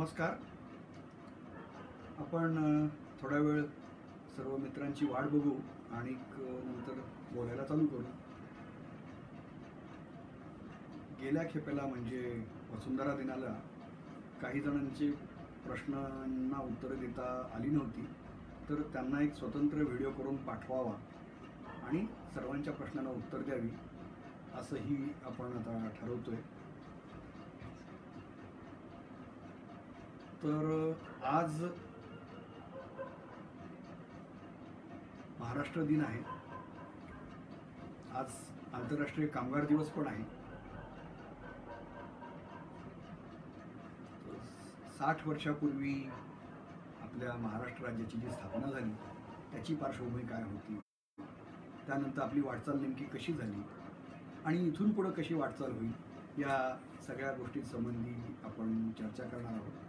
नमस्कार. आपण थोडा वेळ सर्व मित्रांची वाट बघू आणि नंतर बोलायला चालू करू. गेल्या खेपेला म्हणजे वसुंधरा दिनाला काही जणांचे प्रश्नांना उत्तरं देता आली नव्हती, तर त्यांना एक स्वतंत्र व्हिडिओ करून पाठवावा आणि सर्वांच्या प्रश्नांना उत्तर द्यावी असंही आपण आता ठरवतोय. तर आज महाराष्ट्र दिन आहे. आज आंतरराष्ट्रीय कामगार दिवस पण आहे. 60 वर्षापूर्वी आपल्या महाराष्ट्र राज्याची जी स्थापना झाली त्याची पार्श्वभूमी काय होती, त्यानंतर आपली वाटचाल नेमकी कशी झाली आणि इथून पुढे कशी वाटचाल होईल, या सगळ्या गोष्टींसंबंधी आपण चर्चा करणार आहोत.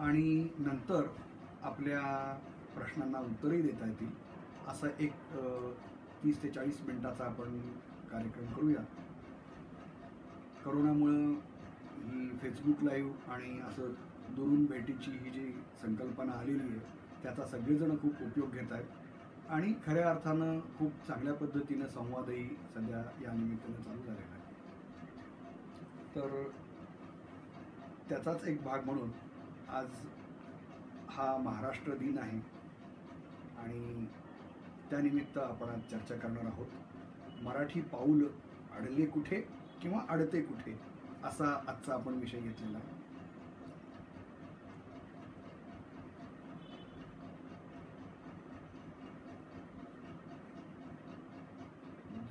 आणि नंतर आपल्या प्रश्नांना उत्तरही देता येतील असा एक 30 ते 40 मिनिटाचा आपण कार्यक्रम करूया. करोनामुळं ही फेसबुक लाईव्ह आणि असं दुरून भेटीची ही जी संकल्पना आलेली आहे त्याचा सगळेजण खूप उपयोग घेत आहेत आणि खऱ्या अर्थानं खूप चांगल्या पद्धतीनं संवादही सध्या या निमित्तानं चालू झालेला आहे. तर त्याचाच एक भाग म्हणून आज हा महाराष्ट्र दिन आहे आणि त्यानिमित्त आपण आज चर्चा करणार आहोत. मराठी पाऊल अडले कुठे किंवा अडते कुठे असा आजचा आपण विषय घेतलेला आहे.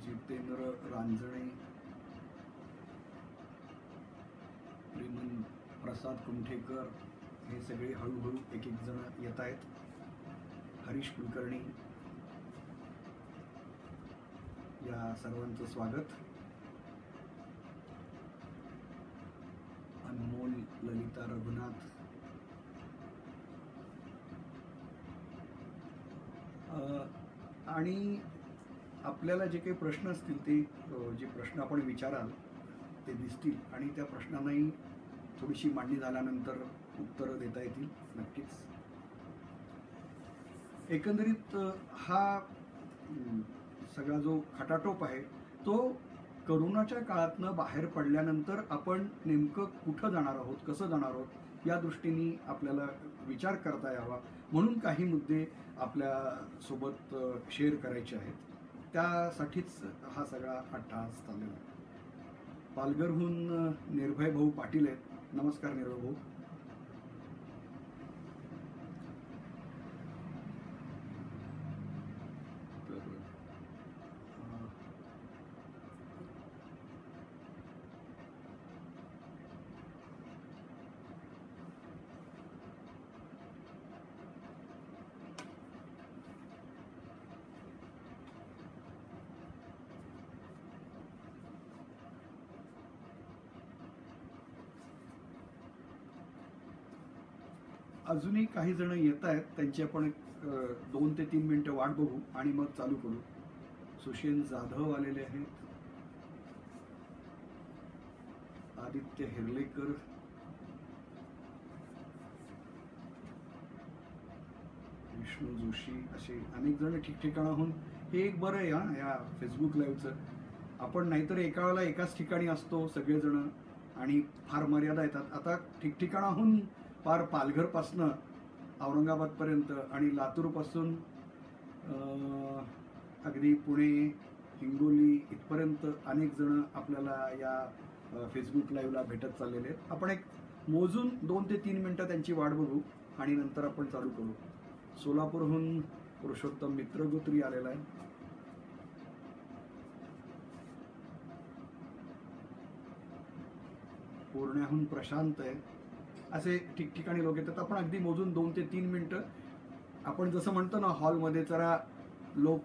जितेंद्र रांजणे, प्रेमन प्रसाद कुंठेकर हे सगळे हळूहळू एक एक जण येत आहेत. हरीश कुलकर्णी, या सर्वांचं स्वागत. अनमोल, ललिता रघुनाथ, आणि आपल्याला जे काही प्रश्न असतील ते जे प्रश्न आपण विचाराल ते दिसतील आणि त्या प्रश्नांनाही थोडीशी मांडणी झाल्यानंतर उत्तरं देता येतील नक्कीच. एकंदरीत हा सगळा जो खटाटोप आहे तो करोनाच्या काळातनं बाहेर पडल्यानंतर आपण नेमकं कुठं जाणार आहोत, कसं जाणार आहोत या दृष्टीने आपल्याला विचार करता यावा म्हणून काही मुद्दे आपल्यासोबत शेअर करायचे आहेत. त्यासाठीच हा सगळा अट्टहास चाललेला आहे. पालघरहून निर्भय भाऊ पाटील आहेत. नमस्कार निर्भय भाऊ. अजूनही काही जण येत आहेत, त्यांची आपण 2 ते 3 मिनिटं वाट बघू आणि मग चालू करू. सुशील जाधव आलेले आहेत. आदित्य हिरलेकर, विष्णू जोशी, असे अनेक जण ठिकठिकाणाहून. हे एक बरं आहे हा या फेसबुक लाईव्हचं. आपण नाहीतर एका वेळेला एकाच ठिकाणी असतो सगळेजण आणि फार मर्यादा येतात. आता ठिकठिकाणाहून पार पालघरपासनं औरंगाबादपर्यंत आणि लातूरपासून अगदी पुणे, हिंगोली इथपर्यंत अनेक जण आपल्याला या फेसबुक लाईव्हला भेटत चाललेले आहेत. आपण एक मोजून 2 ते 3 मिनिटं त्यांची वाट बघू आणि नंतर आपण चालू करू. सोलापूरहून पुरुषोत्तम मित्रगोत्री आलेला आहे. पुण्याहून प्रशांत आहे. असे ठिकठिकाणी लोक येतात. आपण अगदी मोजून 2 ते 3 मिनिटं, आपण जसं म्हणतो ना हॉलमध्ये जरा लोक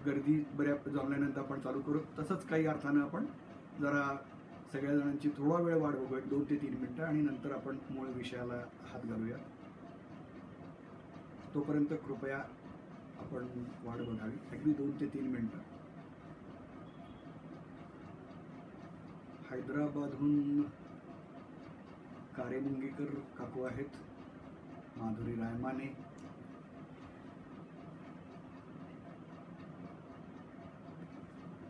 गर्दी बऱ्या जमल्यानंतर आपण चालू करू, तसंच काही अर्थानं आपण जरा सगळ्या जणांची थोडा वेळ वाट बघू, 2 ते 3 मिनिटं, आणि नंतर आपण मूळ विषयाला हात घालूया. तोपर्यंत कृपया आपण वाट बघावी, अगदी 2 ते 3 मिनिटं. हैदराबादहून कारेमुंगेकर काकू आहेत, माधुरी रायमाने,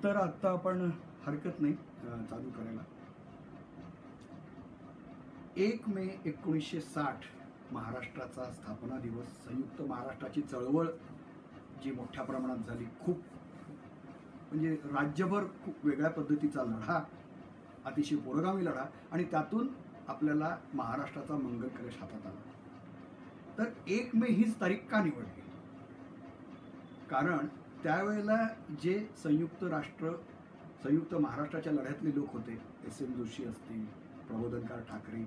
तर आता आपण हरकत नाही चालू करायला. 1 मे 1960 महाराष्ट्राचा स्थापना दिवस. संयुक्त महाराष्ट्राची चळवळ जी मोठ्या प्रमाणात झाली, खूप म्हणजे राज्यभर खूप वेगळ्या पद्धतीचा लढा, अतिशय पुरोगामी लढा, आणि त्यातून आपल्याला महाराष्ट्राचा मंगल कलश हातात आला. तर 1 मे हीच तारीख का निवडली? कारण त्यावेळेला जे संयुक्त महाराष्ट्राच्या लढ्यातले लोक होते, S.M. जोशी असतील, प्रबोधनकार ठाकरे,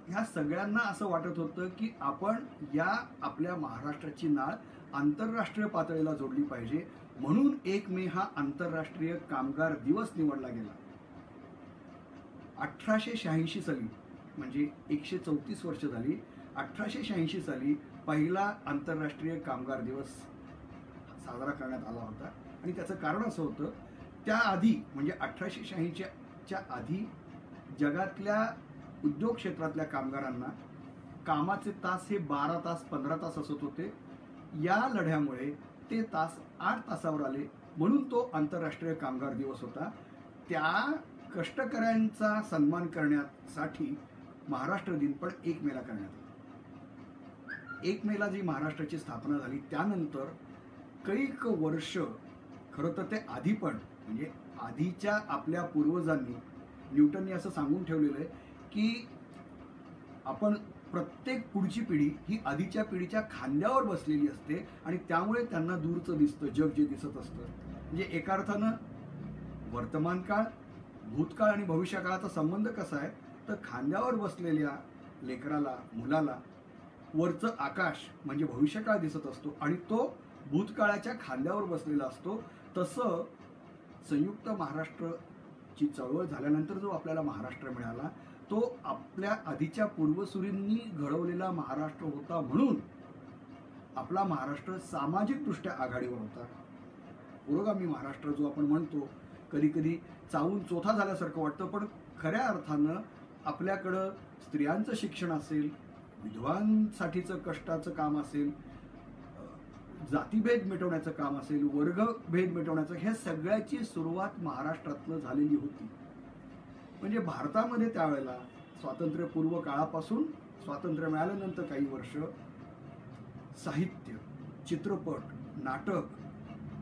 ह्या सगळ्यांना असं वाटत होतं की आपण या आपल्या महाराष्ट्राची नाळ आंतरराष्ट्रीय पातळीला जोडली पाहिजे, म्हणून 1 मे हा आंतरराष्ट्रीय कामगार दिवस निवडला गेला. 1886 साली, म्हणजे 134 वर्ष झाली, 1886 साली पहिला आंतरराष्ट्रीय कामगार दिवस साजरा करण्यात आला होता. आणि त्याचं कारण असं होतं, त्याआधी म्हणजे 1886च्या आधी जगातल्या उद्योग क्षेत्रातल्या कामगारांना कामाचे तास हे 12 तास 15 तास असत होते. या लढ्यामुळे ते तास 8 तासावर आले, म्हणून तो आंतरराष्ट्रीय कामगार दिवस होता. त्या कष्टकऱ्यांचा सन्मान करण्यासाठी महाराष्ट्र दिन पण 1 मेला करण्यात आला. 1 मेला जी महाराष्ट्राची स्थापना झाली, त्यानंतर कैक वर्ष, खरं तर ते आधी पण म्हणजे आधीच्या आपल्या पूर्वजांनी, न्यूटननी असं सांगून ठेवलेलं आहे की आपण प्रत्येक पुढची पिढी ही आधीच्या पिढीच्या खांद्यावर बसलेली असते, आणि त्यामुळे त्यांना दूरचं दिसतं जग, जे दिसत असतं. म्हणजे एका अर्थानं वर्तमान काळ, भूतकाळ आणि भविष्यकाळाचा संबंध कसा आहे, तर खांद्यावर बसलेल्या लेकराला, मुलाला वरचं आकाश म्हणजे भविष्यकाळ दिसत असतो, आणि तो भूतकाळाच्या खांद्यावर बसलेला असतो. तसं संयुक्त महाराष्ट्राची चळवळ झाल्यानंतर जो आपल्याला महाराष्ट्र मिळाला, तो आपल्या आधीच्या पूर्वसुरींनी घडवलेला महाराष्ट्र होता, म्हणून आपला महाराष्ट्र सामाजिकदृष्ट्या आघाडीवर होता. पुरोगामी महाराष्ट्र जो आपण म्हणतो, कधी कधी चावून चोथा झाल्यासारखं वाटतं, पण खऱ्या अर्थानं आपल्याकडं स्त्रियांचं शिक्षण असेल, विधवांसाठीचं कष्टाचं काम असेल, जातीभेद मिटवण्याचं काम असेल, वर्गभेद मिटवण्याचं, ह्या सगळ्याची सुरुवात महाराष्ट्रातनं झालेली होती. म्हणजे भारतामध्ये त्यावेळेला स्वातंत्र्यपूर्व काळापासून स्वातंत्र्य मिळाल्यानंतर काही वर्ष साहित्य, चित्रपट, नाटक,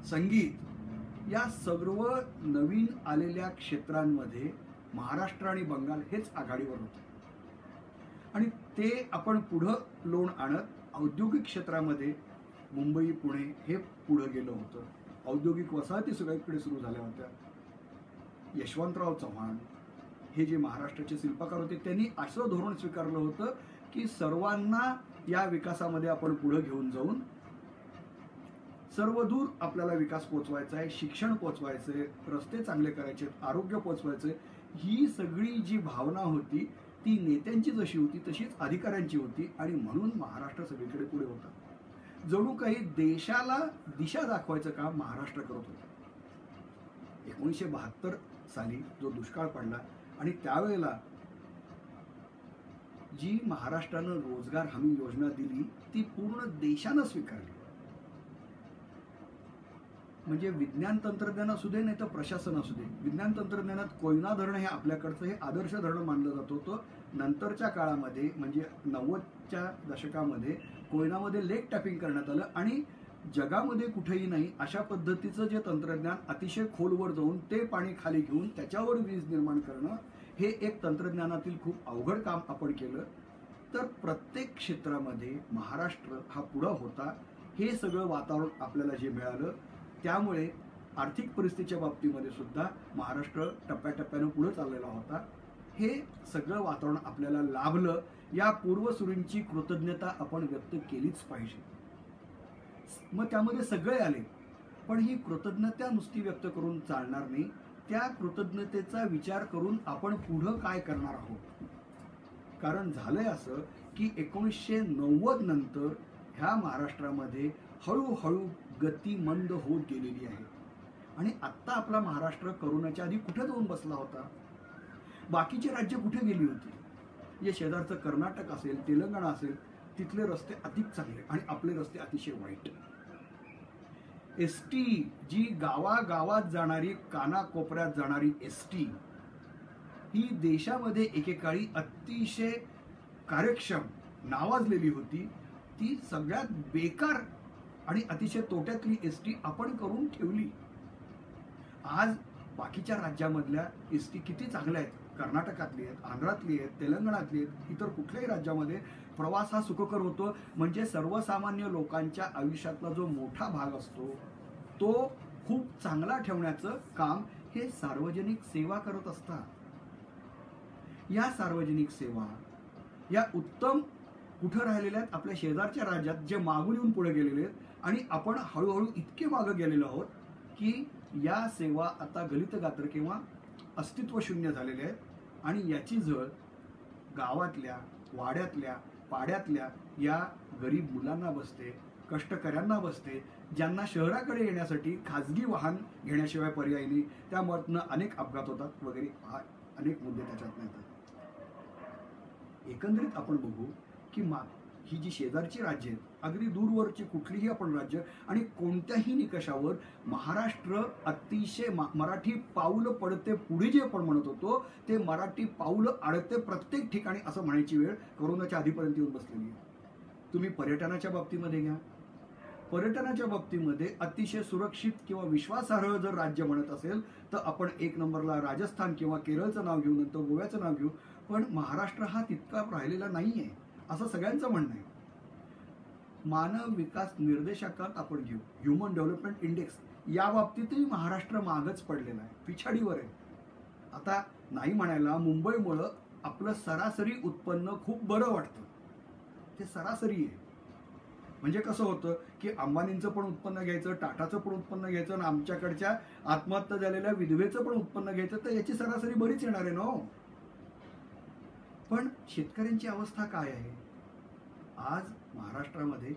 संगीत या सर्व नवीन आलेल्या क्षेत्रांमध्ये महाराष्ट्र आणि बंगाल हेच आघाडीवर होते. आणि ते आपण पुढं लोण आणत औद्योगिक क्षेत्रामध्ये मुंबई, पुणे हे पुढं गेलं होतं. औद्योगिक वसाहती सगळीकडे सुरू झाल्या होत्या. यशवंतराव चव्हाण हे जे महाराष्ट्राचे शिल्पकार होते, त्यांनी असं धोरण स्वीकारलं होतं की सर्वांना या विकासामध्ये आपण पुढे घेऊन जाऊन सर्वदूर आपल्याला विकास पोचवायचा आहे, शिक्षण पोचवायचं आहे, रस्ते चांगले करायचे, आरोग्य पोचवायचं. ही सगळी जी भावना होती ती नेत्यांची जशी होती तशीच अधिकाऱ्यांची होती, आणि म्हणून महाराष्ट्र सगळीकडे पुढे होता. जणू काही देशाला दिशा दाखवायचं काम महाराष्ट्र करत होतं. 1972 साली जो दुष्काळ पडला, आणि त्यावेळेला जी महाराष्ट्रानं रोजगार हमी योजना दिली, ती पूर्ण देशानं स्वीकारली. म्हणजे विज्ञान तंत्रज्ञान असू दे, नाही तर प्रशासन असू दे, विज्ञान तंत्रज्ञानात कोयना धरण हे आपल्याकडचं हे आदर्श धरण मानलं जात होतं. नंतरच्या काळामध्ये म्हणजे 90च्या दशकामध्ये कोयनामध्ये लेक टॅपिंग करण्यात आलं, आणि जगामध्ये कुठेही नाही अशा पद्धतीचं जे तंत्रज्ञान, अतिशय खोलवर जाऊन ते पाणी खाली घेऊन त्याच्यावर वीज निर्माण करणं, हे एक तंत्रज्ञानातील खूप अवघड काम आपण केलं. तर प्रत्येक क्षेत्रामध्ये महाराष्ट्र हा पुढं होता. हे सगळं वातावरण आपल्याला जे मिळालं, त्यामुळे आर्थिक परिस्थितीच्या बाबतीमध्ये सुद्धा महाराष्ट्र टप्प्याटप्प्यानं पुढे चाललेला होता. हे सगळं वातावरण आपल्याला लाभलं. या पूर्वसुरींची कृतज्ञता आपण व्यक्त केलीच पाहिजे. मग त्यामध्ये सगळे आले, पण ही कृतज्ञता नुसती व्यक्त करून चालणार नाही. त्या कृतज्ञतेचा विचार करून आपण पुढं काय करणार आहोत. कारण झालंय असं की 1990 नंतर ह्या महाराष्ट्रामध्ये हळूहळू गती मंद होत गेलेली आहे. आणि आत्ता आपला महाराष्ट्र करोनाच्या आधी कुठे जाऊन बसला होता, बाकीची राज्य कुठे गेली होती. जे शेजारचं कर्नाटक असेल, तेलंगणा असेल, तिथले रस्ते अधिक चांगले आणि आपले रस्ते अतिशय वाईट. एसटी जी गावागावात जाणारी, कानाकोपऱ्यात जाणारी एसटी ही देशामध्ये एकेकाळी अतिशय कार्यक्षम नावाजलेली होती, ती सगळ्यात बेकार आणि अतिशय तोट्यातली एसटी आपण करून ठेवली. आज बाकीच्या राज्यामधल्या एसटी किती चांगल्या आहेत, कर्नाटकातली आहेत, आंध्रातली आहेत, तेलंगणातली आहेत, इतर कुठल्याही राज्यामध्ये प्रवास हा सुखकर होतो. म्हणजे सर्वसामान्य लोकांच्या आयुष्यातला जो मोठा भाग असतो तो खूप चांगला ठेवण्याचं काम हे सार्वजनिक सेवा करत असतात. या सार्वजनिक सेवा या उत्तम कुठं राहिलेल्या आहेत, आपल्या शेजारच्या राज्यात, जे मागून येऊन पुढे गेलेले आहेत आणि आपण हळूहळू इतके मागं गेलेलो आहोत की या सेवा आता गलित गात्र किंवा अस्तित्व शून्य झालेले आहेत. आणि याची झळ गावातल्या, वाड्यातल्या, पाड्यातल्या या गरीब मुलांना बसते, कष्टकऱ्यांना बसते, ज्यांना शहराकडे येण्यासाठी खाजगी वाहन घेण्याशिवाय पर्याय नाही. त्यामधनं अनेक अपघात होतात वगैरे, अनेक मुद्दे त्याच्यात येतात. एकंदरीत आपण बघू की ही जी शेजारची राज्य आहेत, अगदी दूरवरची कुठलीही आपण राज्य आणि कोणत्याही निकषावर महाराष्ट्र अतिशय मराठी पाऊल पडते पुढे जे आपण म्हणत होतो ते मराठी पाऊल अडते प्रत्येक ठिकाणी असं म्हणायची वेळ कोरोनाच्या आधीपर्यंत येऊन बसलेली आहे. तुम्ही पर्यटनाच्या बाबतीमध्ये घ्या, पर्यटनाच्या बाबतीमध्ये अतिशय सुरक्षित किंवा विश्वासार्ह जर राज्य म्हणत असेल तर आपण एक नंबरला राजस्थान किंवा केरळचं नाव घेऊ, नंतर गोव्याचं नाव घेऊ. पण महाराष्ट्र हा तितका राहिलेला नाहीये असं सगळ्यांचं म्हणणं आहे. मानव विकास निर्देशांकात आपण घेऊ, ह्युमन डेव्हलपमेंट इंडेक्स, या बाबतीतही महाराष्ट्र मागच पडलेला आहे, पिछाडीवर आहे. आता नाही म्हणायला मुंबईमुळं आपलं सरासरी उत्पन्न खूप बरं वाटतं, ते सरासरी आहे. म्हणजे कसं होतं की अंबानींचं पण उत्पन्न घ्यायचं, टाटाचं पण उत्पन्न घ्यायचं आणि आमच्याकडच्या आत्महत्या झालेल्या विधवेचं पण उत्पन्न घ्यायचं, तर याची सरासरी बरीच येणार आहे ना. पण शेतकऱ्यांची अवस्था काय आहे? आज महाराष्ट्रामध्ये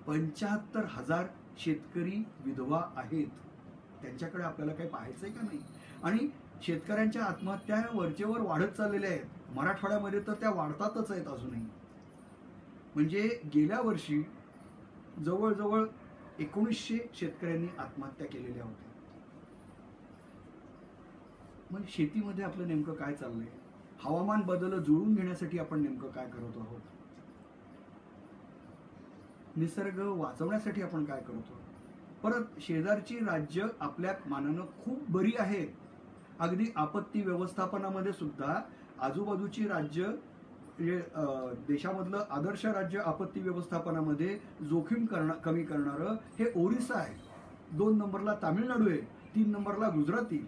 75,000 शेतकरी विधवा आहेत. त्यांच्याकडे आपल्याला काही पाहायचंय का नाही? आणि शेतकऱ्यांच्या आत्महत्या वरचेवर वाढत चाललेल्या आहेत. मराठवाड्यामध्ये तर त्या वाढतातच आहेत अजूनही. म्हणजे गेल्या वर्षी जवळजवळ 1900 शेतकऱ्यांनी आत्महत्या केलेल्या होत्या. म्हणजे शेतीमध्ये आपलं नेमकं काय चाललंय? हवामान बदल जुळवून घेण्यासाठी आपण नेमकं काय करत आहोत? निसर्ग वाचवण्यासाठी आपण काय करतो? परत शेजारची राज्य आपल्या मानानं खूप बरी आहेत. अगदी आपत्ती व्यवस्थापनामध्ये सुद्धा आजूबाजूची राज्य, देशामधलं आदर्श राज्य आपत्ती व्यवस्थापनामध्ये जोखीम कमी करणारं हे ओरिसा आहे. 2 नंबरला तामिळनाडू आहे, 3 नंबरला गुजरात येईल.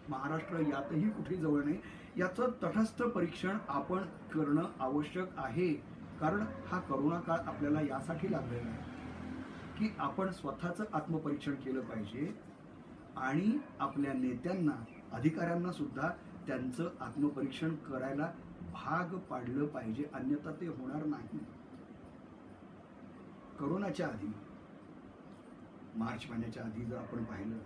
महाराष्ट्र यातही कुठे जवळ नाही. याचं तटस्थ परीक्षण आपण करणं आवश्यक आहे. कारण हा करोना काळ आपल्याला यासाठी लागलेला आहे की आपण स्वतःचं आत्मपरीक्षण केलं पाहिजे आणि आपल्या नेत्यांना, अधिकाऱ्यांना सुद्धा त्यांचं आत्मपरीक्षण करायला भाग पाडलं पाहिजे, अन्यथा ते होणार नाही. करोनाच्या आधी, मार्च महिन्याच्या आधी जर आपण पाहिलं,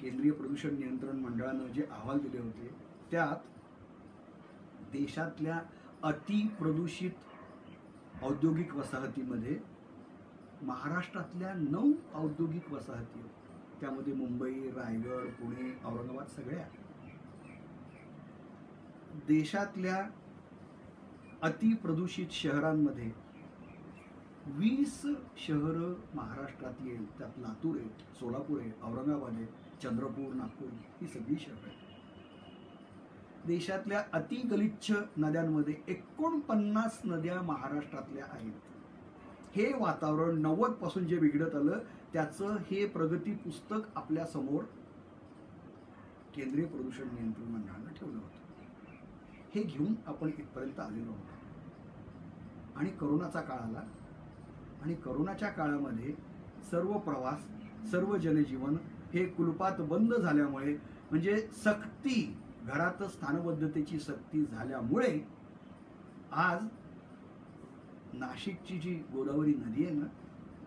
केंद्रीय प्रदूषण नियंत्रण मंडळानं जे अहवाल दिले होते त्यात देशातल्या अतिप्रदूषित औद्योगिक वसाहतीमध्ये महाराष्ट्रातल्या 9 औद्योगिक वसाहती, त्यामध्ये मुंबई, रायगड, पुणे, औरंगाबाद सगळ्या. देशातल्या अतिप्रदूषित शहरांमध्ये 20 शहरं महाराष्ट्रात येईल. त्यात लातूर आहे, सोलापूर आहे, औरंगाबाद आहे, चंद्रपूर, नागपूर, ही सगळी शहरं आहेत. देशातल्या अतिगलिच्छ नद्यांमध्ये 49 नद्या महाराष्ट्रातल्या आहेत. हे वातावरण 90 पासून जे बिघडत आलं त्याचं हे प्रगती पुस्तक आपल्या समोर केंद्रीय प्रदूषण नियंत्रण मंडळानं ठेवलं होतं. हे घेऊन आपण इथपर्यंत आलेलो आहोत. आणि करोनाचा काळ आला आणि करोनाच्या काळामध्ये सर्व प्रवास, सर्व जनजीवन हे कुलपात बंद झाल्यामुळे, म्हणजे सक्ती, घरात स्थानबद्धतेची सक्ती झाल्यामुळे आज नाशिकची जी गोदावरी नदी आहे ना,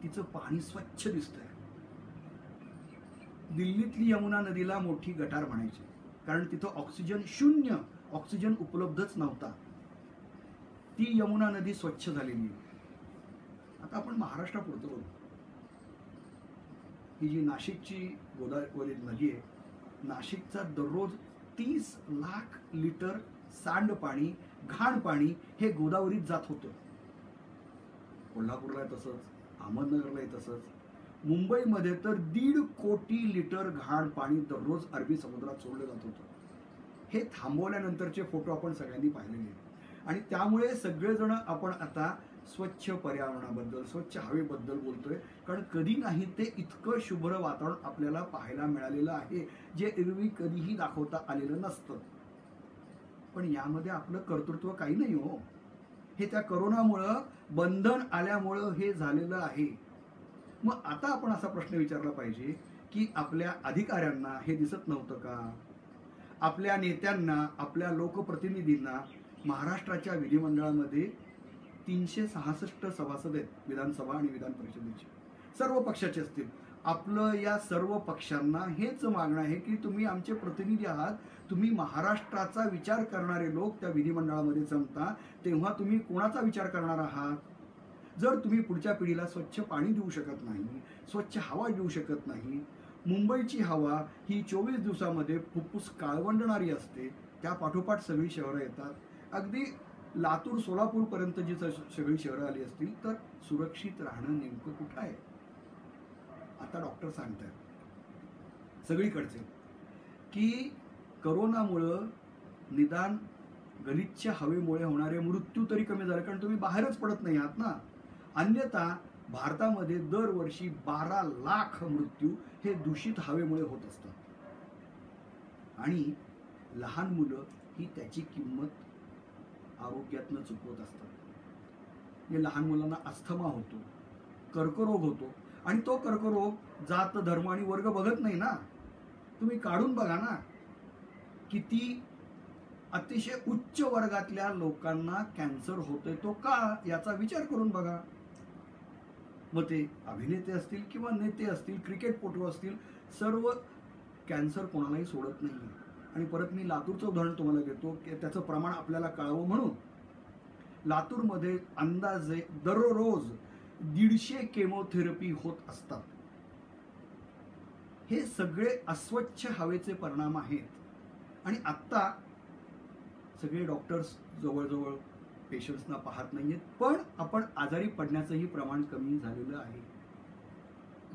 तिचं पाणी स्वच्छ दिसतंय. दिल्लीतली यमुना नदीला मोठी गटार म्हणायची, कारण तिथं ऑक्सिजन शून्य, ऑक्सिजन उपलब्धच नव्हता. ती यमुना नदी स्वच्छ झालेली आहे. आता आपण महाराष्ट्रापुरतं बघू, ही जी नाशिकची गोदावरी नदी आहे, नाशिकचा दररोज 30 लाख लिटर सांडपाणी, घाण पाणी हे गोदावरीत जात होतं. कोल्हापूरला तसंच, अहमदनगरलाही तसंच, मुंबईमध्ये तर 1.5 कोटी लिटर घाण पाणी दररोज अरबी समुद्रात सोडलं जात होतं. हे थांबवल्यानंतरचे फोटो आपण सगळ्यांनी पाहिलेले आहेत. आणि त्यामुळे सगळेजण आपण आता स्वच्छ पर्यावरणाबद्दल, स्वच्छ हवेबद्दल बोलतोय, कारण कधी नाही ते इतकं शुभ्र वातावरण आपल्याला पाहायला मिळालेलं आहे, जे एरवी कधीही दाखवता आलेलं नसतं. पण यामध्ये आपलं कर्तृत्व काही नाही हो. हे त्या करोनामुळं, बंधन आल्यामुळं हे झालेलं आहे. मग आता आपण असा प्रश्न विचारला पाहिजे की आपल्या अधिकाऱ्यांना हे दिसत नव्हतं का? आपल्या नेत्यांना, आपल्या लोकप्रतिनिधींना महाराष्ट्राच्या विधिमंडळामध्ये 366 सभासद आहेत, विधानसभा आणि विधान परिषदेचे, सर्व पक्षाचे असतील. आपलं या सर्व पक्षांना हेच मागणं आहे की तुम्ही आमचे प्रतिनिधी आहात, तुम्ही महाराष्ट्राचा विचार करणारे लोक त्या विधिमंडळामध्ये जमता, तेव्हा तुम्ही कोणाचा विचार करणार आहात? जर तुम्ही पुढच्या पिढीला स्वच्छ पाणी देऊ शकत नाही, स्वच्छ हवा देऊ शकत नाही, मुंबईची हवा ही 24 दिवसामध्ये फुफ्फुस काळवंडणारी असते, त्या पाठोपाठ सगळी शहरं येतात, अगदी लातूर सोलापूरपर्यंत जी सगळी शहरं आली असतील, तर सुरक्षित राहणं नेमकं कुठं आहे? आता डॉक्टर सांगतात सगळीकडचे की करोनामुळं निदान गलिच्छ हवेमुळे होणारे मृत्यू तरी कमी झाले, कारण तुम्ही बाहेरच पडत नाही आहात ना. अन्यथा भारतामध्ये दरवर्षी 12 लाख मृत्यू हे दूषित हवेमुळे होत असतात. आणि लहान मुलं ही त्याची किंमत आरोग्यातनं चुकवत असतात. या लहान मुलांना अस्थमा होतो, कर्करोग होतो, आणि तो कर्करोग जात, धर्म आणि वर्ग बघत नाही ना. तुम्ही काढून बघा ना, किती अतिशय उच्च वर्गातल्या लोकांना कॅन्सर होतोय, तो का, याचा विचार करून बघा. मग ते अभिनेते असतील किंवा नेते असतील, क्रिकेटपटू असतील, सर्व कॅन्सर कोणालाही सोडत नाही. आणि परत मी लातूरचं उदाहरण तुम्हाला देतो की त्याचं प्रमाण आपल्याला कळावं म्हणून. लातूरमध्ये अंदाजे दररोज 150 केमोथेरपी होत असतात. हे सगळे अस्वच्छ हवेचे परिणाम आहेत. आणि आत्ता सगळे डॉक्टर्स जवळजवळ पेशंट्सना पाहत नाहीयेत, पण आपण आजारी पडण्याचंही प्रमाण कमी झालेलं आहे.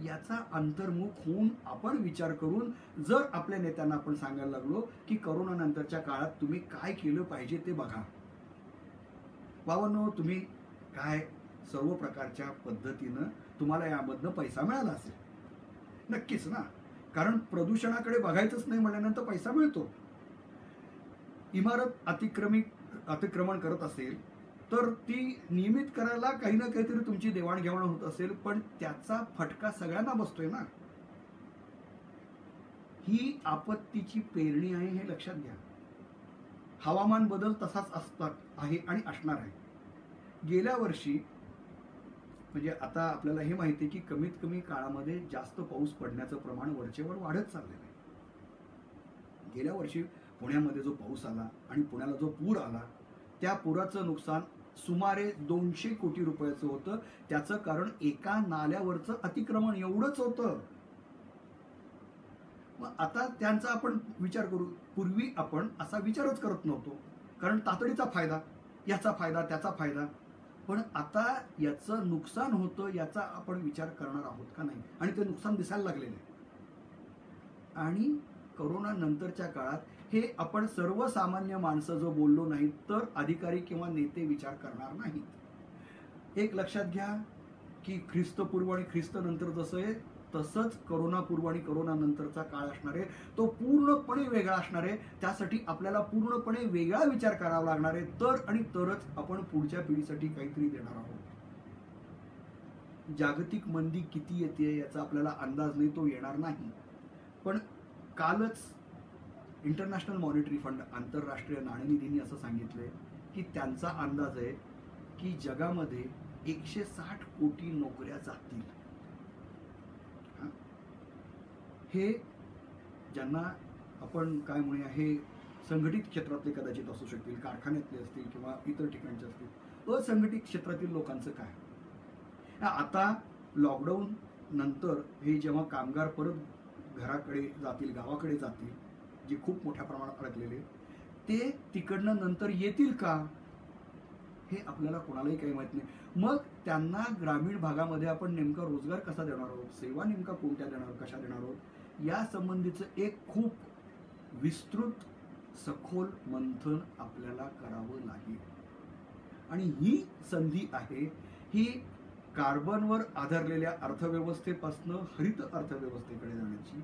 याचा अंतर्मुख होऊन आपण विचार करून जर आपल्या नेत्यांना आपण सांगायला लागलो की करोना नंतरच्या काळात तुम्ही काय केलं पाहिजे ते बघा. बाबांनो, तुम्ही काय सर्व प्रकारच्या पद्धतीनं तुम्हाला यामधनं पैसा मिळाला असेल, नक्कीच ना, कारण प्रदूषणाकडे बघायचंच नाही म्हणल्यानंतर पैसा मिळतो. इमारत अतिक्रमण करत असेल तर ती नियमित करायला काही ना काहीतरी तुमची देवाणघेवाण होत असेल, पण त्याचा फटका सगळ्यांना बसतोय ना. ही आपत्तीची पेरणी आहे, हे लक्षात घ्या. हवामान बदल तसाच असतात आहे आणि असणार आहे. गेल्या वर्षी म्हणजे आता आपल्याला हे माहिती आहे की कमीत कमी काळामध्ये जास्त पाऊस पडण्याचं प्रमाण वरचेवर वाढत चाललेलं आहे. गेल्या वर्षी पुण्यामध्ये जो पाऊस आला आणि पुण्याला जो पूर आला, त्या पुराचं नुकसान सुमारे 200 कोटी रुपयाचं होतं. त्याचं कारण एका नाल्यावरचं अतिक्रमण एवढंच होतं. मग आता त्यांचा आपण विचार करू. पूर्वी आपण असा विचारच करत नव्हतो, कारण तातडीचा फायदा, याचा फायदा, त्याचा फायदा. पण आता याचं नुकसान होतं याचा आपण विचार करणार आहोत का नाही, आणि ते नुकसान दिसायला लागलेलं आहे. आणि करोना नंतरच्या काळात हे आपण सर्वसामान्य माणसं जो बोललो नाही तर अधिकारी किंवा नेते विचार करणार नाहीत. एक लक्षात घ्या की ख्रिस्तपूर्व आणि ख्रिस्त नंतर जसं आहे तसंच करोनापूर्व आणि करोना नंतरचा काळ असणार आहे. तो पूर्णपणे वेगळा असणार आहे. त्यासाठी आपल्याला पूर्णपणे वेगळा विचार करावा लागणार आहे, तर आणि तरच आपण पुढच्या पिढीसाठी काहीतरी देणार आहोत. जागतिक मंदी किती येते याचा आपल्याला अंदाज नाही, तो येणार नाही. पण कालच इंटरनॅशनल मॉनिटरी फंड, आंतरराष्ट्रीय नाणेनिधीने असं सांगितलंय की त्यांचा अंदाज आहे की जगामध्ये 160 कोटी नोकऱ्या जातील. हे ज्यांना आपण काय म्हणूया, हे संघटित क्षेत्रातले कदाचित असू शकतील, कारखान्यातले असतील किंवा इतर ठिकाणचे असतील, असंघटित क्षेत्रातील लोकांचं काय? आता लॉकडाऊन नंतर हे जेव्हा कामगार परत घराकडे जातील, गावाकडे जातील, जे खूप मोठ्या प्रमाणात अडकलेले, ते तिकडनं नंतर येतील का हे आपल्याला कोणालाही काही माहित नाही. मग त्यांना ग्रामीण भागामध्ये आपण नेमका रोजगार कसा देणार आहोत, सेवा नेमका कोणत्या देणार, कशा देणार आहोत, या संबंधीचं एक खूप विस्तृत सखोल मंथन आपल्याला करावं लागेल. आणि ही संधी आहे, ही कार्बनवर आधारलेल्या अर्थव्यवस्थेपासून हरित अर्थव्यवस्थेकडे जाण्याची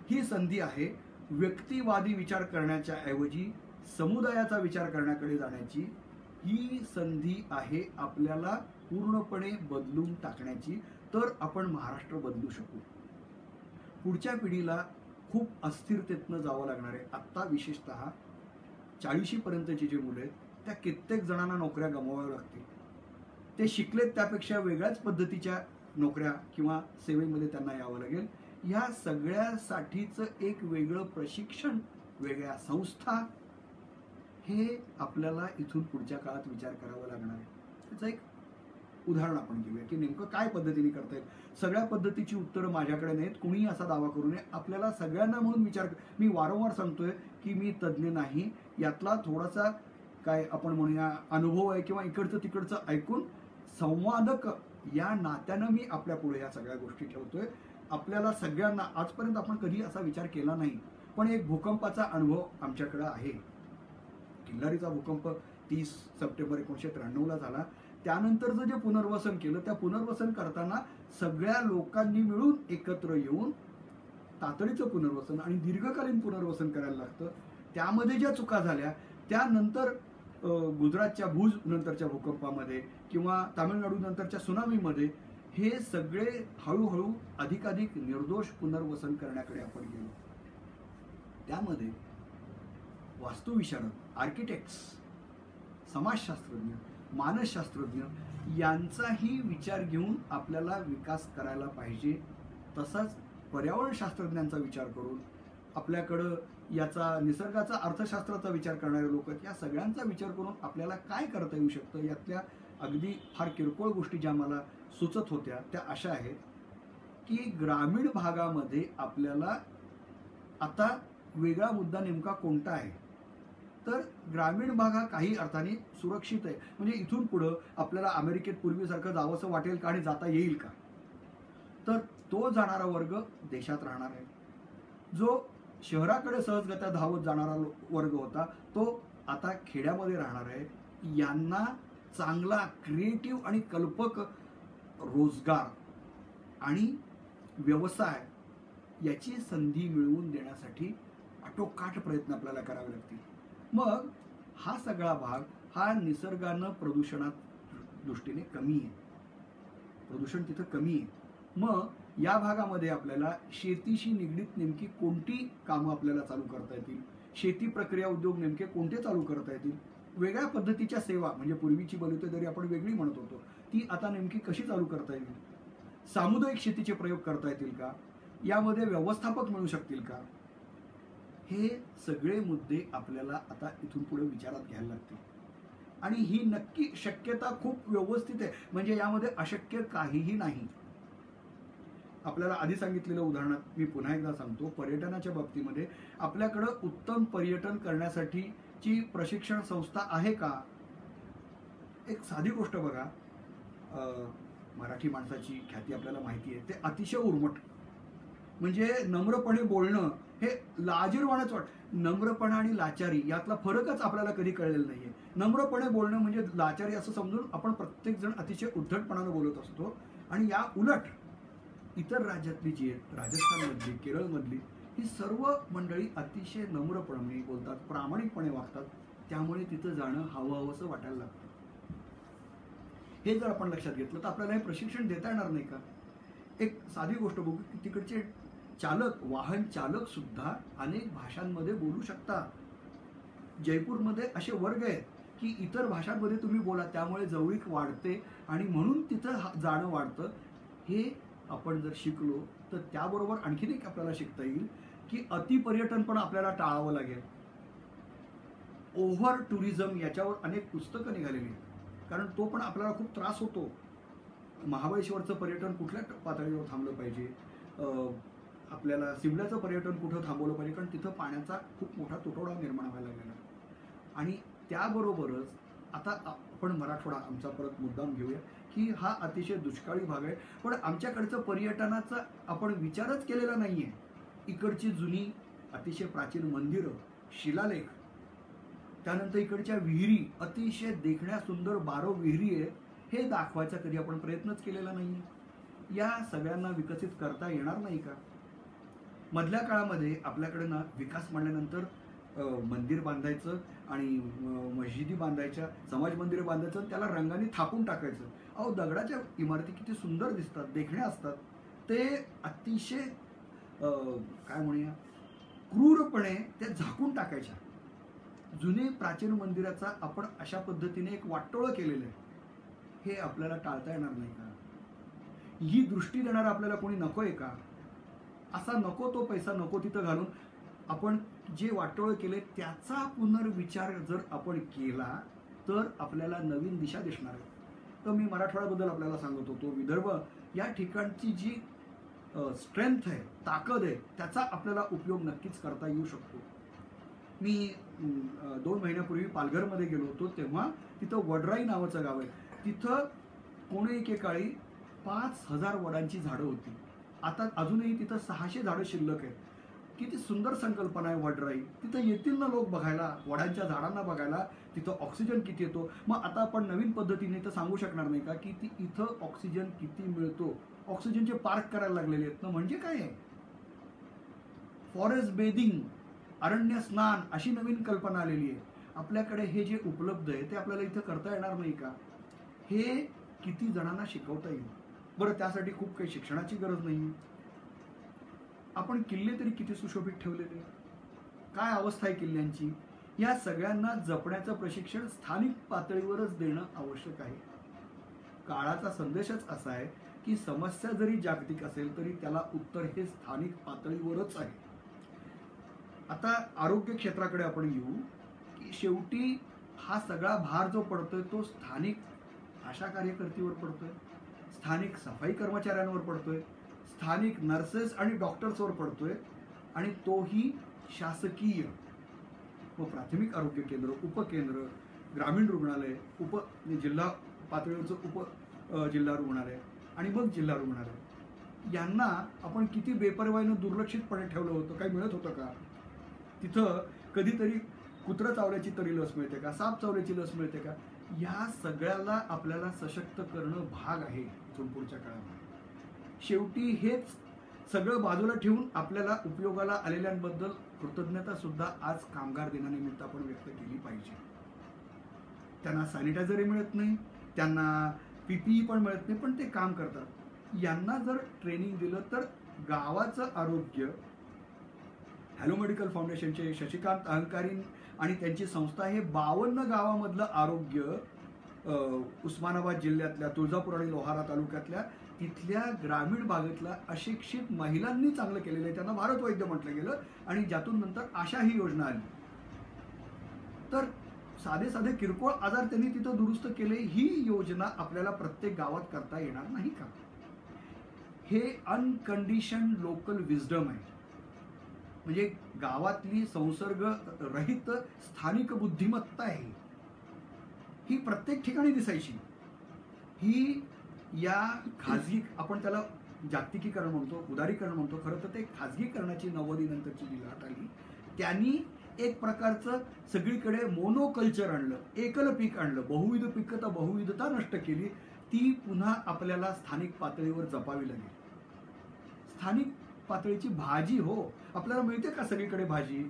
ही संधी आहे. व्यक्तिवादी विचार करण्याच्या ऐवजी समुदायाचा विचार करण्याकडे जाण्याची ही संधी आहे आपल्याला पूर्णपणे बदलून टाकण्याची. तर आपण महाराष्ट्र बदलू शकू. पुढच्या पिढीला खूप अस्थिरतेतनं जावं लागणार आहे. आत्ता विशेषतः 40 पर्यंतची जी मुलं आहेत, त्या कित्येक जणांना नोकऱ्या गमवाव्या लागतील. ते शिकलेत त्यापेक्षा वेगळ्याच पद्धतीच्या नोकऱ्या किंवा सेवेमध्ये त्यांना यावं लागेल. या सगळ्यासाठीचं एक वेगळं प्रशिक्षण, वेगळ्या संस्था, हे आपल्याला इथून पुढच्या काळात विचार करावा लागणार आहे. त्याचं एक उदाहरण आपण घेऊया की नेमकं काय पद्धतीने करता येईल. सगळ्या पद्धतीची उत्तरं माझ्याकडे नाहीत, कुणीही असा दावा करू नये. आपल्याला सगळ्यांना म्हणून विचार, मी वारंवार सांगतोय की मी तज्ज्ञ नाही, यातला थोडासा काय आपण म्हणूया अनुभव आहे किंवा इकडचं तिकडचं ऐकून संवादक या नात्यानं मी आपल्या पुढे या सगळ्या गोष्टी ठेवतोय. आपल्याला सगळ्यांना आजपर्यंत आपण कधी असा विचार केला नाही, पण एक भूकंपाचा अनुभव आमच्याकडे आहे. किल्लारीचा भूकंप 30 सप्टेंबर 1993 झाला. त्यानंतरचं जे पुनर्वसन केलं, त्या पुनर्वसन करताना सगळ्या लोकांनी मिळून एकत्र येऊन तातडीचं पुनर्वसन आणि दीर्घकालीन पुनर्वसन करायला लागतं. त्यामध्ये ज्या चुका झाल्या त्यानंतर गुजरातच्या भुज नंतरच्या भूकंपामध्ये किंवा तामिळनाडू नंतरच्या सुनामीमध्ये हे सगळे हळूहळू अधिकाधिक निर्दोष पुनर्वसन करण्याकडे आपण गेलो. त्यामध्ये वास्तुविशारद, आर्किटेक्ट्स, समाजशास्त्रज्ञ, मानसशास्त्रज्ञ यांचाही विचार घेऊन आपल्याला विकास करायला पाहिजे. तसाच पर्यावरण शास्त्रज्ञांचा विचार करून आपल्याकडं याचा निसर्गाचा अर्थशास्त्राचा विचार करणारे लोक, या सगळ्यांचा विचार करून आपल्याला काय करता येऊ शकतं. यातल्या अगदी फार किरकोळ गोष्टी ज्या मला सुचत होत्या त्या अशा आहेत की ग्रामीण भागामध्ये आपल्याला आता वेगळा मुद्दा नेमका कोणता आहे, तर ग्रामीण भाग हा काही अर्थाने सुरक्षित आहे. म्हणजे इथून पुढं आपल्याला अमेरिकेत पूर्वीसारखं जावंसं वाटेल का आणि जाता येईल का, तर तो जाणारा वर्ग देशात राहणार आहे. जो शहराकडे सहजगत्या धावत जाणारा वर्ग होता तो आता खेड्यामध्ये राहणार आहे. यांना चांगला क्रिएटिव्ह आणि कल्पक रोजगार आणि व्यवसाय याची संधी मिळवून देण्यासाठी आटोकाट प्रयत्न आपल्याला करावे लागतील. मग हा सगळा भाग हा निसर्गानं प्रदूषणात दृष्टीने कमी आहे, प्रदूषण तिथं कमी आहे. मग या भागामध्ये आपल्याला शेतीशी निगडीत नेमकी कोणती कामं आपल्याला चालू करता येतील, शेती प्रक्रिया उद्योग नेमके कोणते चालू करता येतील, वेगळ्या पद्धतीच्या सेवा म्हणजे पूर्वीची बलुतेदारी आपण वेगळी म्हणत होतो ती आता नेमकी कशी चालू करता येईल, सामुदायिक शेतीचे प्रयोग करता येतील का, यामध्ये व्यवस्थापक मिळू शकतील का, हे सगळे मुद्दे आपल्याला आता इथून पुढे विचारात घ्यायला लागतील. आणि ही नक्की शक्यता खूप व्यवस्थित आहे, म्हणजे यामध्ये अशक्य काहीही नाही. आपल्याला आधी सांगितलेलं उदाहरणात मी पुन्हा एकदा सांगतो, पर्यटनाच्या बाबतीमध्ये आपल्याकडं उत्तम पर्यटन करण्यासाठीची प्रशिक्षण संस्था आहे का. एक साधी गोष्ट बघा, मराठी माणसाची ख्याती आपल्याला माहिती आहे, ते अतिशय उर्मट, म्हणजे नम्रपणे बोलणं हे लाजिरवाणंच नम्रपणा आणि लाचारी यातला फरकच आपल्याला कधी कळलेला नाहीये. नम्रपणे बोलणं म्हणजे लाचारी असं समजून आपण प्रत्येक जण अतिशय उद्धटपणानं बोलत असतो. आणि या उलट इतर राज्यातली जी आहेत, राजस्थानमधली, केरळमधली, ही सर्व मंडळी अतिशय नम्रपणे बोलतात, प्रामाणिकपणे वागतात. त्यामुळे तिथं जाणं हवंहवंसं वाटायला लागतं. हे जर आपण लक्षात घेतलं तर आपल्याला हे प्रशिक्षण देता येणार नाही का. एक साधी गोष्ट बघू की तिकडचे चालक, वाहन चालक सुद्धा अनेक भाषांमध्ये बोलू शकतात. जयपूरमध्ये असे वर्ग आहेत की इतर भाषांमध्ये तुम्ही बोला, त्यामुळे जवळीक वाढते आणि म्हणून तिथं जाणं वाढतं. हे आपण जर शिकलो तर त्याबरोबर आणखीन एक आपल्याला शिकता येईल की अतिपर्यटन पण आपल्याला टाळावं लागेल. ओव्हर टुरिझम याच्यावर अनेक पुस्तकं निघालेली आहेत. कारण तो पण आपल्याला खूप त्रास होतो. महाबळेश्वरचं पर्यटन कुठल्या पातळीवर थांबलं पाहिजे, आपल्याला सिमल्याचं पर्यटन कुठं थांबवलं पाहिजे, कारण तिथं पाण्याचा खूप मोठा तुटवडा निर्माण व्हायला लागलेला. आणि त्याबरोबरच आता आपण मराठवाडा आमचा परत मुद्दाम घेऊया की हा अतिशय दुष्काळी भाग आहे, पण आमच्याकडचं पर्यटनाचा आपण विचारच केलेला नाही आहे. इकडची जुनी अतिशय प्राचीन मंदिरं, शिलालेख, त्यानंतर इकडच्या विहिरी, अतिशय देखण्या सुंदर 12 विहिरी आहेत, हे दाखवायचा कधी आपण प्रयत्नच केलेला नाही. या सगळ्यांना विकसित करता येणार नाही का? मधल्या काळामध्ये आपल्याकडे ना विकास म्हणल्यानंतर मंदिर बांधायचं आणि मशिदी बांधायच्या, समाज मंदिरं बांधायचं, त्याला रंगाने थापून टाकायचं. अहो, दगडाच्या इमारती किती सुंदर दिसतात, देखण्या असतात, ते अतिशय काय म्हणूया क्रूरपणे त्या झाकून टाकायच्या. जुने प्राचीन मंदिराचा आपण अशा पद्धतीने एक वाटोळं केलेलं आहे. हे आपल्याला टाळता येणार नाही का? ही दृष्टी देणार आपल्याला कोणी नको आहे का? असा नको तो पैसा नको तिथं घालून आपण जे वाटोळं केले त्याचा पुनर्विचार जर आपण केला तर आपल्याला नवीन दिशा दिसणार आहे. तर मी मराठवाड्याबद्दल आपल्याला सांगत होतो, विदर्भ या ठिकाणची जी स्ट्रेंथ आहे, ताकद आहे, त्याचा आपल्याला उपयोग नक्कीच करता येऊ शकतो. मी 2 महिन्यापूर्वी पालघरमध्ये गेलो होतो, तेव्हा तिथं वडराई नावाचं गाव आहे. तिथं कोणे एकेकाळी 5000 वडांची झाडं होती. आता अजूनही तिथं 600 झाडं शिल्लक आहेत. किती सुंदर संकल्पना आहे वडराई. तिथं येतील ना लोक बघायला, वडांच्या झाडांना बघायला. तिथं ऑक्सिजन किती येतो. मग आता आपण नवीन पद्धतीने तर सांगू शकणार नाही का की इथं ऑक्सिजन किती मिळतो? ऑक्सिजनचे पार्क करायला लागलेले आहेत ना. म्हणजे काय आहे, फॉरेस्ट बेदिंग, अरण्य स्नान, अशी नवीन कल्पना आलेली आहे. आपल्याकडे हे जे उपलब्ध आहे ते आपल्याला इथं करता येणार नाही का? हे किती जणांना शिकवता येईल बरं? त्यासाठी खूप काही शिक्षणाची गरज नाही. आपण किल्ले तरी किती सुशोभित ठेवलेले, काय अवस्था आहे किल्ल्यांची. या सगळ्यांना जपण्याचं प्रशिक्षण स्थानिक पातळीवरच देणं आवश्यक आहे. काळाचा संदेशच असा आहे की समस्या जरी जागतिक असेल तरी त्याला उत्तर हे स्थानिक पातळीवरच आहे. आता आरोग्य क्षेत्राकडे आपण येऊ की शेवटी हा सगळा भार जो पडतोय तो स्थानिक आशा कार्यकर्तीवर पडतोय, स्थानिक सफाई कर्मचाऱ्यांवर पडतोय, स्थानिक नर्सेस आणि डॉक्टर्सवर पडतोय, आणि तोही शासकीय व प्राथमिक आरोग्य केंद्र, उपकेंद्र, ग्रामीण रुग्णालय, जिल्हा पातळीवरचं जिल्हा रुग्णालय आणि मग जिल्हा रुग्णालय, यांना आपण किती बेपर्वाईनं दुर्लक्षितपणे ठेवलं होतं. काही मिळत होतं का? तिथं कधीतरी कुत्रं चावल्याची तरी लस मिळते का? साप चावल्याची लस मिळते का? या सगळ्याला आपल्याला सशक्त करणं भाग आहे इथून पुढच्या काळामध्ये. शेवटी हेच सगळं बाजूला ठेवून आपल्याला उपयोगाला आलेल्यांबद्दल कृतज्ञता सुद्धा आज कामगार दिनानिमित्त आपण व्यक्त केली पाहिजे. त्यांना सॅनिटायझरही मिळत नाही, त्यांना PPE पण मिळत नाही, पण ते काम करतात. यांना जर ट्रेनिंग दिलं तर गावाचं आरोग्य, हॅलो मेडिकल फाउंडेशनचे शशिकांत अहंकारी आणि त्यांची संस्था हे 52 गावामधलं आरोग्य, उस्मानाबाद जिल्ह्यातल्या तुळजापूर आणि लोहारा तालुक्यातल्या तिथल्या ग्रामीण भागातल्या अशिक्षित महिलांनी चांगलं केलेलं आहे. त्यांना भारत वैद्य म्हटलं गेलं आणि ज्यातून नंतर आशा ही योजना आली. तर साधे साधे किरकोळ आजार त्यांनी तिथं दुरुस्त केले. ही योजना आपल्याला प्रत्येक गावात करता येणार नाही का? हे अनकंडिशन लोकल विजडम आहे. म्हणजे गावातली संसर्ग रहित स्थानिक बुद्धिमत्ता आहे. ही प्रत्येक ठिकाणी दिसायची. ही या खाजगी, आपण त्याला जागतिकीकरण म्हणतो, उदारीकरण म्हणतो, खरं तर ते खाजगीकरणाची 90 नंतरची जी लाट आली त्यांनी एक प्रकारचं सगळीकडे मोनोकल्चर आणलं, एकल पीक आणलं, बहुविध पिकता बहुविधता नष्ट केली. ती पुन्हा आपल्याला स्थानिक पातळीवर जपावी लागेल. स्थानिक पातळीची भाजी, हो आपल्याला मिळते का सगळीकडे भाजी?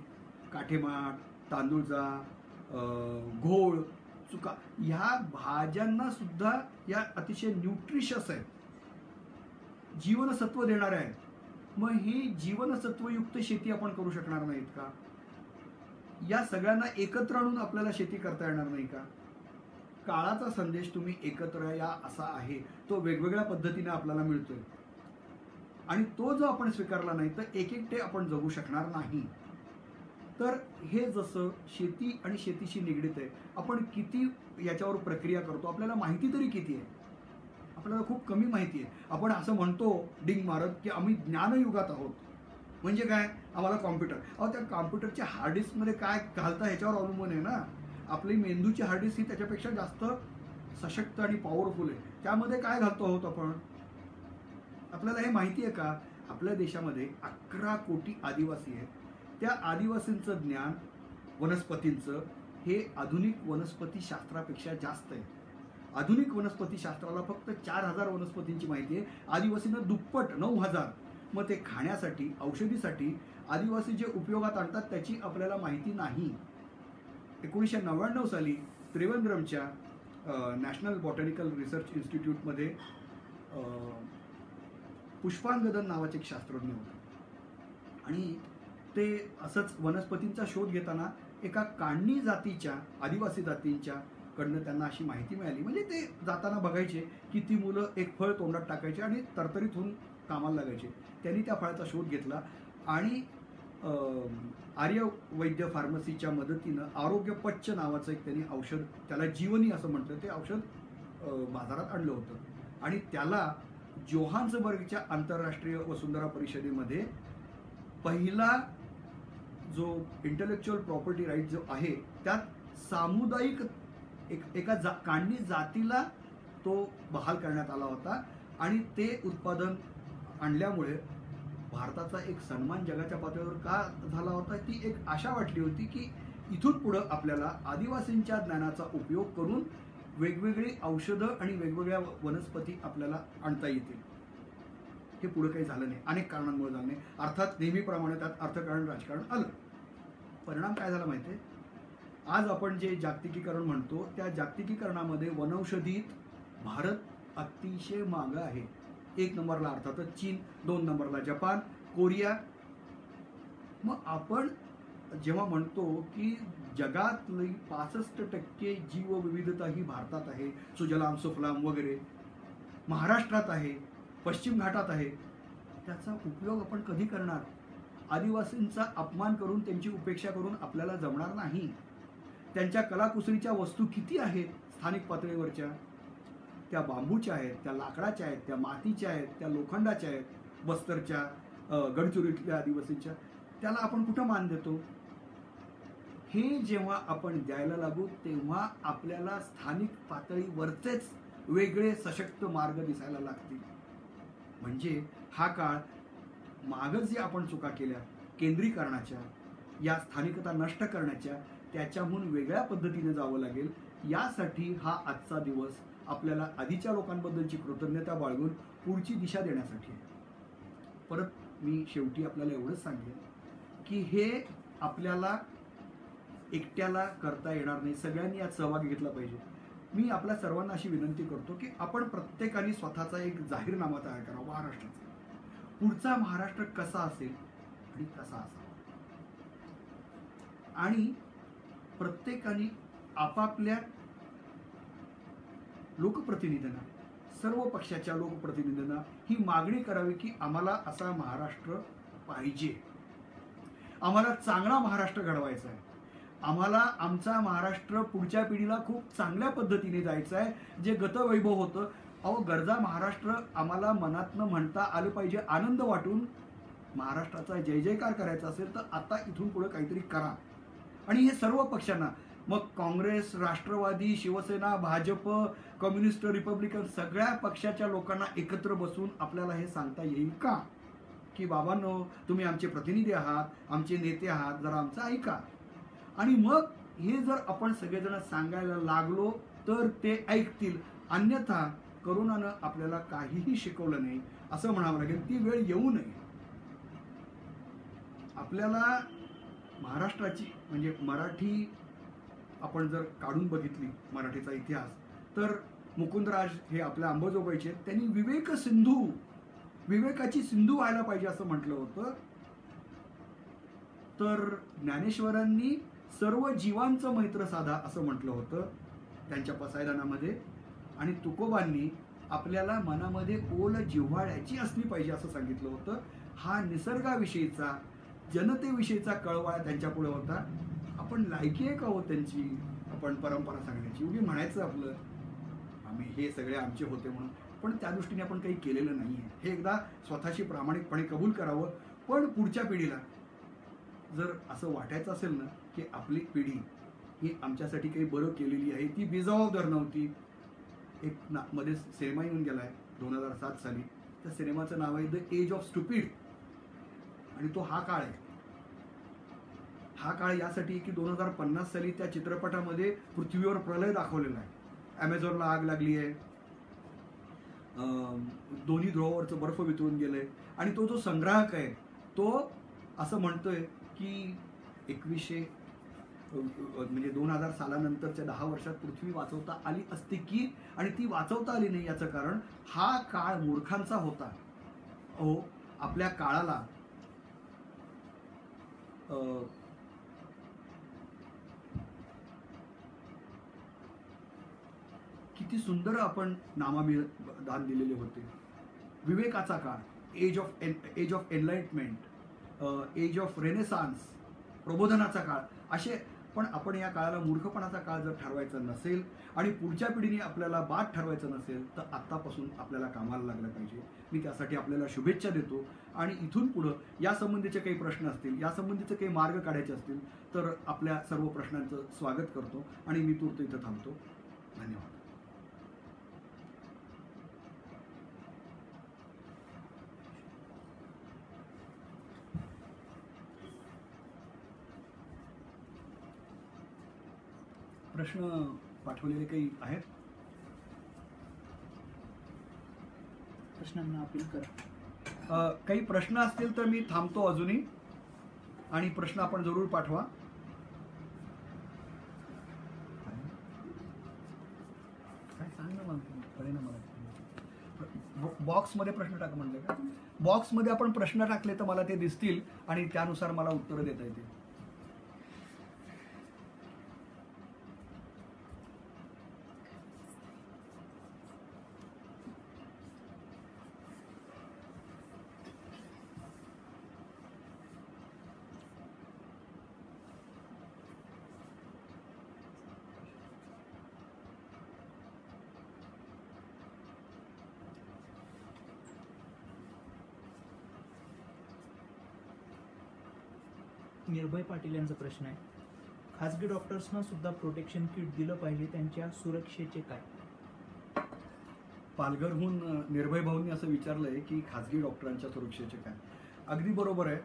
काठेमाठ, तांदूळचा घोळ, चुका, ह्या भाज्यांना सुद्धा या अतिशय न्यूट्रिशस आहेत, जीवनसत्व देणाऱ्या आहेत. मग ही जीवनसत्वयुक्त शेती आपण करू शकणार नाहीत का? या सगळ्यांना एकत्र आणून आपल्याला शेती करता येणार नाही का? काळाचा संदेश तुम्ही एकत्र या असा आहे, तो वेगवेगळ्या पद्धतीने आपल्याला मिळतोय आणि तो जो आपण स्वीकारला नाही तर एक एकटे आपण जगू शकणार नाही. तर हे जसं शेती आणि शेतीशी निगडीत आहे, आपण किती याच्यावर प्रक्रिया करतो, आपल्याला माहिती तरी किती आहे? आपल्याला खूप कमी माहिती आहे. आपण असं म्हणतो डिंग मारत की आम्ही ज्ञानयुगात आहोत. म्हणजे काय? आम्हाला कॉम्प्युटर. अहो, त्या कॉम्प्युटरच्या हार्ड डिस्कमध्ये काय घालता ह्याच्यावर अवलंबून आहे ना. आपली मेंदूची हार्ड डिस्क ही त्याच्यापेक्षा जास्त सशक्त आणि पॉवरफुल आहे. त्यामध्ये काय घालतो आहोत आपण? आपल्याला हे माहिती आहे का? आपल्या देशामध्ये 11 कोटी आदिवासी आहेत. त्या आदिवासींचं ज्ञान वनस्पतींचं हे आधुनिक वनस्पती शास्त्रापेक्षा जास्त आहे. आधुनिक वनस्पती शास्त्राला फक्त 4000 वनस्पतींची माहिती आहे, आदिवासींना दुप्पट 9000. मग ते खाण्यासाठी, औषधीसाठी आदिवासी जे उपयोगात आणतात त्याची आपल्याला माहिती नाही. 1999 साली त्रिवेंद्रमच्या नॅशनल बॉटॅनिकल रिसर्च इन्स्टिट्यूटमध्ये पुष्पांगदन नावाचे एक शास्त्रज्ञ होते आणि ते असंच वनस्पतींचा शोध घेताना एका काण्णी जातीच्या आदिवासी जातींच्या कडनं त्यांना अशी माहिती मिळाली. म्हणजे ते जाताना बघायचे की ती मुलं एक फळ तोंडात टाकायचे आणि तरतरीत होऊन कामाला लागायचे. त्यांनी त्या फळाचा शोध घेतला आणि आर्य वैद्य फार्मसीच्या मदतीनं आरोग्य पच्च नावाचं एक त्यांनी औषध, त्याला जीवनी असं म्हटलं, ते औषध बाजारात आणलं होतं आणि त्याला जोहान्सबर्गच्या आंतरराष्ट्रीय वसुंधरा परिषदेमध्ये पहिला जो इंटेलेक्च्युअल प्रॉपर्टी राईट जो आहे त्यात सामुदायिक एका काण्णी जातीला तो बहाल करण्यात आला होता आणि ते उत्पादन आणल्यामुळे भारताचा एक सन्मान जगाच्या पातळीवर का झाला होता? ती एक आशा वाटली होती की इथून पुढं आपल्याला आदिवासींच्या ज्ञानाचा उपयोग करून वेगवेगळी औषधं आणि वेगवेगळ्या वनस्पती आपल्याला आणता येतील. हे पुढे काही झालं नाही, अनेक कारणांमुळे झालं नाही. अर्थात नेहमीप्रमाणे त्यात अर्थकारण राजकारण आलं. परिणाम काय झाला माहिती आहे? आज आपण जे जागतिकीकरण म्हणतो त्या जागतिकीकरणामध्ये वनौषधीत भारत अतिशय मागं आहे. 1 नंबरला अर्थातच चीन, 2 नंबरला जपान, कोरिया. मग आपण जेव्हा म्हणतो की जगातली 65% जीवविविधता ही भारतात आहे, सुजलाम सुफलाम वगैरे महाराष्ट्रात आहे, पश्चिम घाटात आहे, त्याचा उपयोग आपण कधी करणार? आदिवासींचा अपमान करून, त्यांची उपेक्षा करून आपल्याला जमणार नाही. त्यांच्या कलाकुसरीच्या वस्तू किती आहेत स्थानिक पातळीवरच्या? त्या बांबूच्या आहेत, त्या लाकडाच्या आहेत, त्या मातीच्या आहेत, त्या लोखंडाच्या आहेत, बस्तरच्या, गडचिरोलीतल्या आदिवासींच्या. त्याला आपण कुठं मान देतो? हे जेव्हा आपण द्यायला लागू तेव्हा आपल्याला स्थानिक पातळीवरचेच वेगळे सशक्त मार्ग दिसायला लागतील. म्हणजे हा काळ मागच जे आपण चुका केल्या केंद्रीकरणाच्या, या स्थानिकता नष्ट करण्याच्या, त्याच्याहून वेगळ्या पद्धतीने जावं लागेल. यासाठी हा आजचा दिवस आपल्याला आधीच्या लोकांबद्दलची कृतज्ञता बाळगून पुढची दिशा देण्यासाठी आहे. परत मी शेवटी आपल्याला एवढंच सांगेन की हे आपल्याला एकट्याला करता येणार नाही, सगळ्यांनी यात सहभाग घेतला पाहिजे. मी आपल्या सर्वांना अशी विनंती करतो की आपण प्रत्येकाने स्वतःचा एक जाहीरनामा तयार करावा महाराष्ट्राचा. पुढचा महाराष्ट्र कसा असेल आणि कसा असावा, आणि प्रत्येकाने आपापल्या लोकप्रतिनिधींना, सर्व पक्षाच्या लोकप्रतिनिधींना ही मागणी करावी की आम्हाला असा महाराष्ट्र पाहिजे, आम्हाला चांगला महाराष्ट्र घडवायचा आहे, आम्हाला आमचा महाराष्ट्र पुढच्या पिढीला खूप चांगल्या पद्धतीने जायचं आहे, जे गतवैभव होतं. अहो, गरजा महाराष्ट्र आम्हाला मनातनं म्हणता आलं पाहिजे, आनंद वाटून महाराष्ट्राचा जय जयकार करायचा असेल तर आता इथून पुढे काहीतरी करा. आणि हे सर्व पक्षांना, मग काँग्रेस, राष्ट्रवादी, शिवसेना, भाजप, कम्युनिस्ट, रिपब्लिकन, सगळ्या पक्षाच्या लोकांना एकत्र बसून आपल्याला हे सांगता येईल का की बाबांनो, तुम्ही आमचे प्रतिनिधी आहात, आमचे नेते आहात, जरा आमचं ऐका. आणि मग हे जर आपण सगळेजण सांगायला लागलो तर ते ऐकतील. अन्यथा करोनानं आपल्याला काहीही शिकवलं नाही असं म्हणावं लागेल. ती वेळ येऊ नये. आपल्याला महाराष्ट्राची म्हणजे मराठी आपण जर काढून बघितली मराठीचा इतिहास, तर मुकुंदराज हे आपल्या अंबाजोगाईचे, त्यांनी विवेक सिंधू, विवेकाची सिंधू व्हायला पाहिजे असं म्हटलं होतं. तर ज्ञानेश्वरांनी सर्व जीवांचं मैत्र साधा असं म्हटलं होतं त्यांच्या पसायदानामध्ये. आणि तुकोबांनी आपल्याला मनामध्ये ओल जिव्हाळ्याची असली पाहिजे असं सांगितलं होतं. हा निसर्गाविषयीचा जनतेविषयीचा कळवळा त्यांच्यापुढे होता. आपण लायकी आहे का हो त्यांची आपण परंपरा सांगण्याची? उगी म्हणायचं आपलं आम्ही हे सगळे आमचे होते म्हणून, पण त्या दृष्टीने आपण काही केलेलं नाही आहे. हे एकदा स्वतःशी प्रामाणिकपणे कबूल करावं. पण पुढच्या पिढीला जर असं वाटायचं असेल ना की आपली पिढी ही आमच्यासाठी काही बरं केलेली आहे, ती बेजबाबदार नव्हती. एक मध्ये सिनेमा येऊन गेला आहे 2007 साली. त्या सिनेमाचं नाव आहे द एज ऑफ स्टुपिड. आणि तो हा काळ आहे. हा काळ यासाठी की 2050 साली त्या चित्रपटामध्ये पृथ्वीवर प्रलय दाखवलेला आहे. ॲमेझॉनला आग लागली आहे, दोन्ही ध्रुवावरचं बर्फ वितळून गेलंय. आणि तो जो संग्राहक आहे तो असं म्हणतोय की 2000 सालानंतरच्या 10 वर्षात पृथ्वी वाचवता आली असते की, आणि ती वाचवता आली नाही याचं कारण हा काळ मूर्खांचा होता. अहो, आपल्या काळाला किती सुंदर आपण नामाभिधान दिलेले होते. विवेकाचा काळ, age of enlightenment, age of renaissance, प्रबोधनाचा काळ, असे. पण आपण या काळाला मूर्खपणाचा काळ जर ठरवायचा नसेल आणि पुढच्या पिढीने आपल्याला बाद ठरवायचं नसेल तर आत्तापासून आपल्याला कामाला लागलं पाहिजे. मी त्यासाठी आपल्याला शुभेच्छा देतो. आणि इथून पुढं यासंबंधीचे काही प्रश्न असतील, यासंबंधीचे काही मार्ग काढायचे असतील तर आपल्या सर्व प्रश्नांचं स्वागत करतो आणि मी तूर्त इथं थांबतो. धन्यवाद. प्रश्न पाठवलेले काही आहेत? प्रश्नांना अपील करा. काही प्रश्न असतील तर मी थांबतो अजूनही, आणि प्रश्न आपण जरूर पाठवा. काय सांग ना मला. बॉक्समध्ये प्रश्न टाका म्हणले का? बॉक्समध्ये आपण प्रश्न टाकले तर मला ते दिसतील आणि त्यानुसार मला उत्तरं देता येतील. निर्भय पाटील यांचा प्रश्न आहे, खासगी डॉक्टर्सना सुद्धा प्रोटेक्शन किट दिलं पाहिजे, त्यांच्या सुरक्षेचे काय? पालघरहून निर्भय भाऊंनी असं विचारलंय की खासगी डॉक्टरांच्या सुरक्षेचे काय. अगदी बरोबर आहे.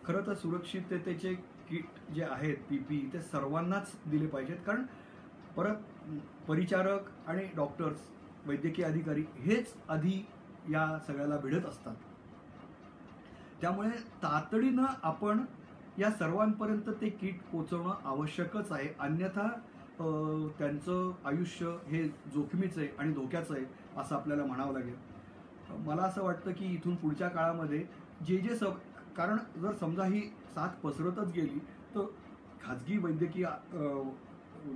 खरं तर सुरक्षिततेचे किट जे आहेत PPE ते सर्वांनाच दिले पाहिजेत. कारण परत परिचारक आणि डॉक्टर्स, वैद्यकीय अधिकारी हेच आधी या सगळ्याला भिडत असतात. त्यामुळे तातडीनं आपण या सर्वांपर्यंत ते किट पोचवणं आवश्यकच आहे. अन्यथा त्यांचं आयुष्य हे जोखमीचं आहे आणि धोक्याचं आहे असं आपल्याला म्हणावं लागेल. मला असं वाटतं की इथून पुढच्या काळामध्ये जे कारण जर समजा ही साथ पसरतच गेली तर खाजगी वैद्यकीय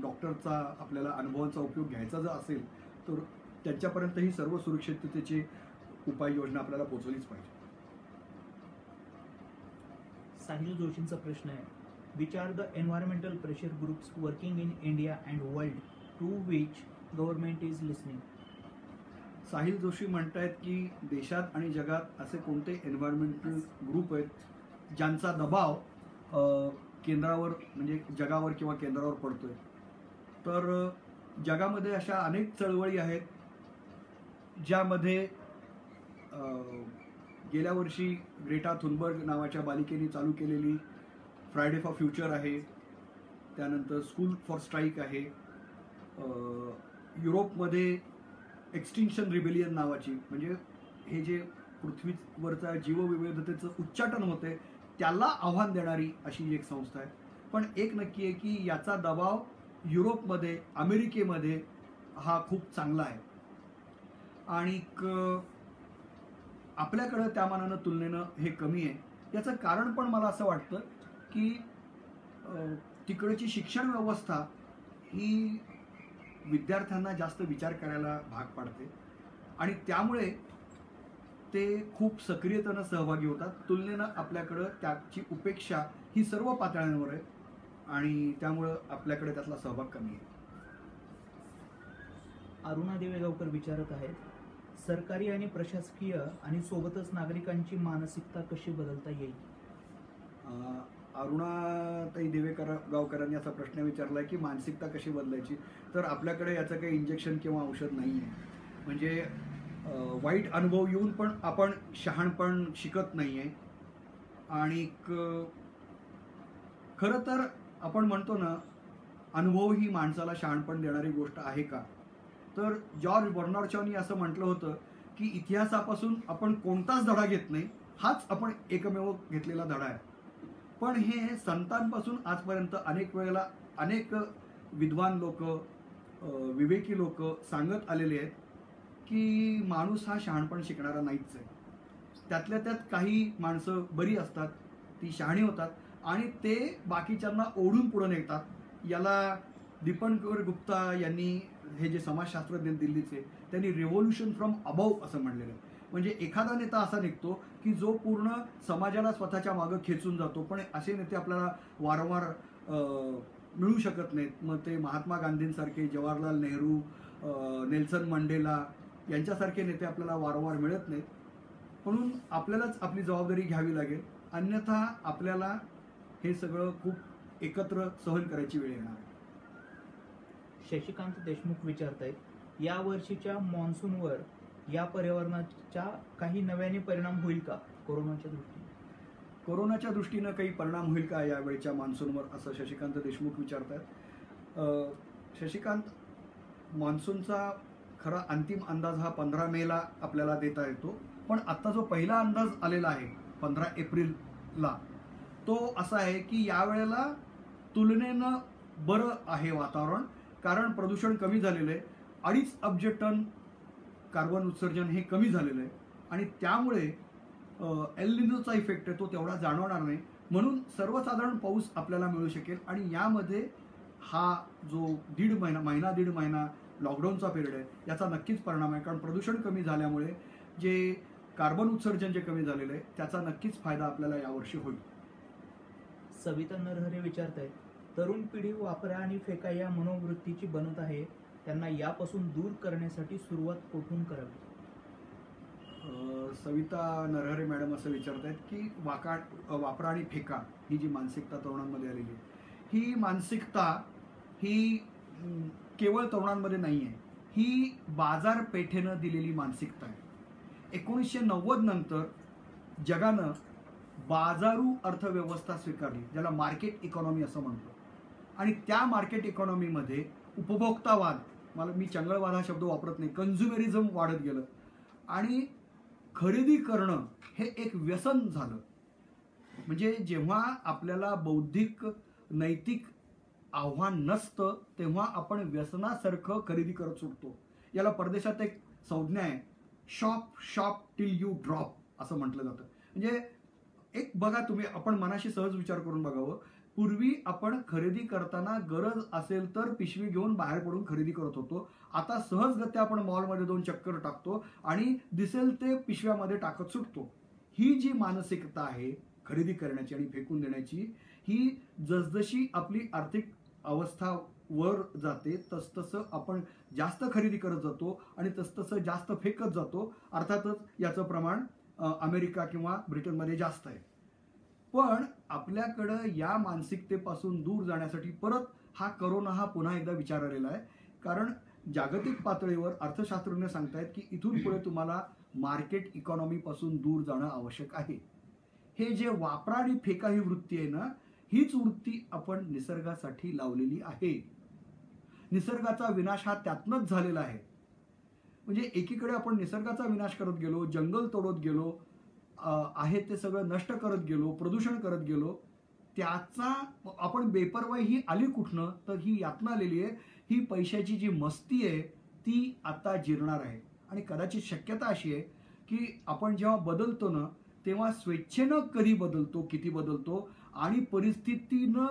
डॉक्टरचा आपल्याला अनुभवांचा उपयोग घ्यायचा जर असेल तर त्यांच्यापर्यंत ही सर्व सुरक्षिततेची उपाययोजना आपल्याला पोचवलीच पाहिजे. साहिल जोशींचा प्रश्न आहे, which are the environmental pressure groups working in India and world to which government is listening? Sahil Joshi म्हणतायत की देशात आणि जगात असे कोणते एन्व्हायरमेंटल ग्रुप आहेत ज्यांचा दबाव केंद्रावर म्हणजे जगावर किंवा केंद्रावर पडतोय. तर जगामध्ये अशा अनेक चळवळी आहेत ज्यामध्ये गेल्या वर्षी ग्रेटा थुनबर्ग नावाच्या बालिकेने चालू केलेली फ्रायडे फॉर फ्युचर आहे. त्यानंतर स्कूल फॉर स्ट्राईक आहे. युरोपमध्ये एक्सटिंक्शन रिबेलियन नावाची, म्हणजे हे जे पृथ्वीवरचा जीवविविधतेचं उच्चाटन होते त्याला आव्हान देणारी अशी एक संस्था आहे. पण एक नक्की आहे की याचा दबाव युरोपमध्ये, अमेरिकेमध्ये हा खूप चांगला आहे. आणि आपल्याकडं त्या मानानं तुलनेनं हे कमी आहे. याचं कारण पण मला असं वाटतं की तिकडची शिक्षण व्यवस्था ही विद्यार्थ्यांना जास्त विचार करायला भाग पाडते आणि त्यामुळे ते खूप सक्रियतेनं सहभागी होतात. तुलनेनं आपल्याकडं त्याची उपेक्षा ही सर्व पातळ्यांवर आहे आणि त्यामुळं आपल्याकडे त्यातला सहभाग कमी आहे. अरुणा देवेगावकर विचारत आहेत, सरकारी आणि प्रशासकीय आणि सोबतच नागरिकांची मानसिकता कशी बदलता येईल? अरुणाताई गावकरांनी असा प्रश्न विचारला की मानसिकता कशी बदलायची. तर आपल्याकडे याचं काही इंजेक्शन किंवा औषध नाही आहे. म्हणजे वाईट अनुभव येऊन पण आपण शहाणपण शिकत नाही आहे. आणि खरं तर आपण म्हणतो ना, अनुभव ही माणसाला शहाणपण देणारी गोष्ट आहे का? तर जॉर्ज बर्नार्ड शॉनी असं म्हटलं होतं की इतिहासापासून आपण कोणताच धडा घेत नाही, हाच आपण एकमेव घेतलेला धडा आहे. पण हे संतांपासून आजपर्यंत अनेक वेळेला अनेक विद्वान लोक, विवेकी लोक सांगत आलेले आहेत की माणूस हा शहाणपण शिकणारा नाहीच आहे. त्यातल्या त्यात काही माणसं बरी असतात, ती शहाणी होतात आणि ते बाकीच्यांना ओढून पुढे नेतात. याला दीपंकर गुप्ता यांनी, हे जे समाजशास्त्रज्ञ दिल्लीचे, त्यांनी रिव्होल्युशन फ्रॉम अबाव असं म्हणलेलं आहे. म्हणजे एखादा नेता असा निघतो की जो पूर्ण समाजाला स्वतःच्या मागं खेचून जातो. पण असे नेते आपल्याला वारंवार मिळू शकत नाहीत. मग ते महात्मा गांधींसारखे, जवाहरलाल नेहरू, नेल्सन मंडेला यांच्यासारखे नेते आपल्याला वारंवार मिळत नाहीत. म्हणून आपल्यालाच आपली जबाबदारी घ्यावी लागेल, अन्यथा आपल्याला हे सगळं खूप एकत्र सहन करायची वेळ येणार आहे. शशिकांत देशमुख विचारतायत, या वर्षीच्या मॉन्सूनवर या पर्यावरणाचा काही नव्याने परिणाम होईल का कोरोनाच्या दृष्टीने? कोरोनाच्या दृष्टीनं काही परिणाम होईल का यावेळच्या मान्सूनवर, असं शशिकांत देशमुख विचारतात. शशिकांत, मान्सूनचा खरा अंतिम अंदाज हा 15 मेला आपल्याला देता येतो. पण आता जो पहिला अंदाज आलेला आहे 15 एप्रिलला, तो असा आहे की यावेळेला तुलनेनं बरं आहे वातावरण. कारण प्रदूषण कमी झालेलं आहे. 2.5 अब्ज टन कार्बन उत्सर्जन हे कमी झालेलं आहे आणि त्यामुळे एल निनोचा इफेक्ट आहे तो तेवढा जाणवणार नाही. म्हणून सर्वसाधारण पाऊस आपल्याला मिळू शकेल आणि यामध्ये हा जो दीड महिना लॉकडाऊनचा पिरियड आहे याचा नक्कीच परिणाम आहे. कारण प्रदूषण कमी झाल्यामुळे जे कार्बन उत्सर्जन जे कमी झालेलं आहे त्याचा नक्कीच फायदा आपल्याला यावर्षी होईल. सविता नरहरे विचारतायत, तरुण पिढी वापरा आणि फेका या मनोवृत्तीची बनत आहे, त्यांना यापासून दूर करण्यासाठी सुरुवात कुठून करावी? सविता नरहरे मॅडम असं विचारतायत की वापरा आणि फेका ही जी मानसिकता तरुणांमध्ये आलेली आहे, ही मानसिकता ही केवळ तरुणांमध्ये नाही आहे, ही बाजारपेठेनं दिलेली मानसिकता आहे. 1990 नंतर जगानं बाजारू अर्थव्यवस्था स्वीकारली, ज्याला मार्केट इकॉनॉमी असं म्हणतो. आणि त्या मार्केट इकॉनॉमीमध्ये उपभोक्तावाद, मी चंगळवाद हा शब्द वापरत नाही, कन्झ्युमेरिझम वाढत गेलं आणि खरेदी करणं हे एक व्यसन झालं. म्हणजे जेव्हा आपल्याला बौद्धिक नैतिक आव्हान नसतं तेव्हा आपण व्यसनासारखं खरेदी करत सुटतो. याला परदेशात एक संज्ञा आहे, शॉप टिल यू ड्रॉप असं म्हटलं जातं. म्हणजे एक बघा तुम्ही, आपण मनाशी सहज विचार करून बघावं. पूर्वी आपण खरेदी करताना गरज असेल तर पिशवी घेऊन बाहेर पडून खरेदी करत होतो. आता सहजगत्या आपण मॉलमध्ये 2 चक्कर टाकतो आणि दिसेल ते पिशव्यामध्ये टाकत सुटतो. ही जी मानसिकता आहे खरेदी करण्याची आणि फेकून देण्याची, ही जसजशी आपली आर्थिक अवस्था वर जाते तसतसं आपण जास्त खरेदी करत जातो आणि तसतसं जास्त फेकत जातो. अर्थातच याचं प्रमाण अमेरिका किंवा ब्रिटनमध्ये जास्त आहे. पण आपल्याकडं या मानसिकतेपासून दूर जाण्यासाठी परत हा करोना हा पुन्हा एकदा विचार आलेला आहे. कारण जागतिक पातळीवर अर्थशास्त्रज्ञ सांगतायत की इथून पुढे तुम्हाला मार्केट इकॉनॉमीपासून दूर जाणं आवश्यक आहे. हे जे वापरा आणि फेका ही वृत्ती आहे ना, हीच वृत्ती आपण निसर्गासाठी लावलेली आहे. निसर्गाचा विनाश हा त्यातनंच झालेला आहे. म्हणजे एकीकडे आपण निसर्गाचा विनाश करत गेलो, जंगल तोडत गेलो, आहे ते सगळं नष्ट करत गेलो, प्रदूषण करत गेलो. त्याचा आपण बेपर्वाई ही आली कुठनं, तर ही यातनं आलेली आहे. ही पैशाची जी मस्ती आहे ती आता जिरणार आहे आणि कदाचित शक्यता अशी आहे की आपण जेव्हा बदलतो ना तेव्हा स्वेच्छेनं कधी बदलतो, किती बदलतो आणि परिस्थितीनं